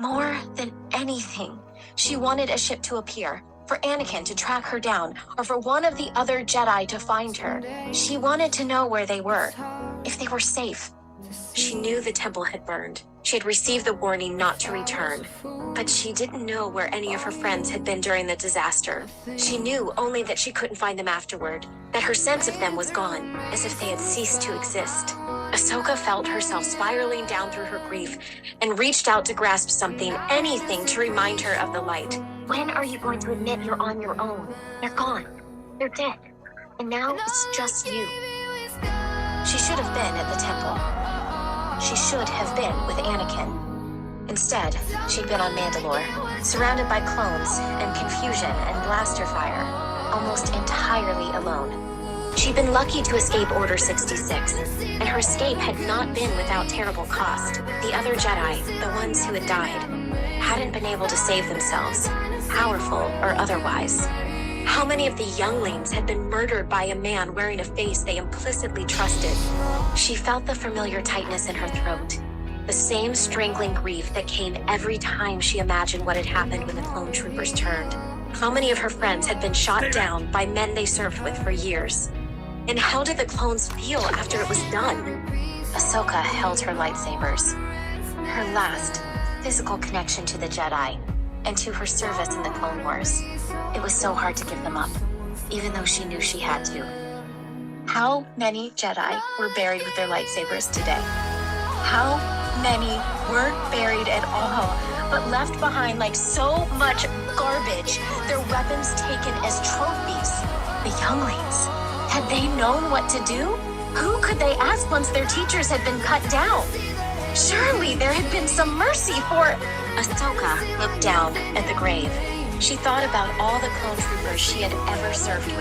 More than anything, she wanted a ship to appear, for Anakin to track her down, or for one of the other Jedi to find her. She wanted to know where they were, if they were safe. She knew the temple had burned. She had received the warning not to return, but she didn't know where any of her friends had been during the disaster. She knew only that she couldn't find them afterward, that her sense of them was gone, as if they had ceased to exist. Ahsoka felt herself spiraling down through her grief and reached out to grasp something, anything to remind her of the light. When are you going to admit you're on your own? They're gone. They're dead. And now it's just you. She should have been at the temple. She should have been with Anakin. Instead, she'd been on Mandalore, surrounded by clones and confusion and blaster fire, almost entirely alone. She'd been lucky to escape Order 66, and her escape had not been without terrible cost. The other Jedi, the ones who had died, hadn't been able to save themselves, powerful or otherwise. How many of the younglings had been murdered by a man wearing a face they implicitly trusted? She felt the familiar tightness in her throat, the same strangling grief that came every time she imagined what had happened when the clone troopers turned. How many of her friends had been shot down by men they served with for years? And how did the clones feel after it was done? Ahsoka held her lightsabers, her last physical connection to the Jedi and to her service in the Clone Wars. It was so hard to give them up, even though she knew she had to. How many Jedi were buried with their lightsabers today? How many weren't buried at all, but left behind like so much garbage, their weapons taken as trophies? The younglings, had they known what to do? Who could they ask once their teachers had been cut down? Surely there had been some mercy for... Ahsoka looked down at the grave. She thought about all the clone troopers she had ever served with.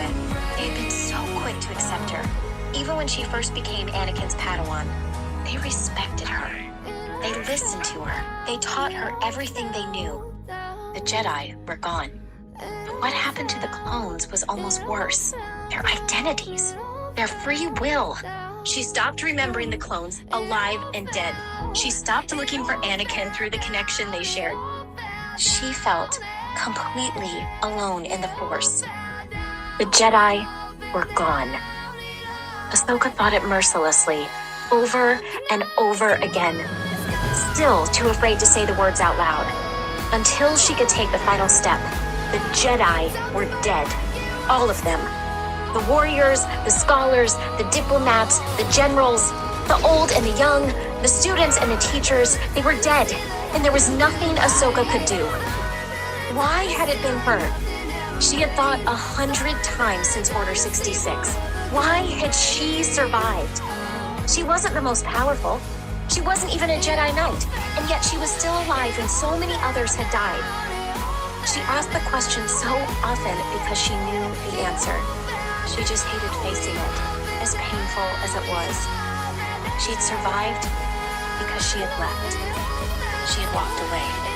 They had been so quick to accept her. Even when she first became Anakin's Padawan, they respected her. They listened to her. They taught her everything they knew. The Jedi were gone. But what happened to the clones was almost worse. Their identities, their free will. She stopped remembering the clones, alive and dead. She stopped looking for Anakin through the connection they shared. She felt completely alone in the Force. The Jedi were gone. Ahsoka thought it mercilessly, over and over again, still too afraid to say the words out loud. Until she could take the final step, the Jedi were dead. All of them. The warriors, the scholars, the diplomats, the generals, the old and the young, the students and the teachers, they were dead, and there was nothing Ahsoka could do. Why had it been her? She had thought 100 times since Order 66. Why had she survived? She wasn't the most powerful. She wasn't even a Jedi Knight, and yet she was still alive when so many others had died. She asked the question so often because she knew the answer. She just hated facing it, as painful as it was. She'd survived because she had left. She had walked away.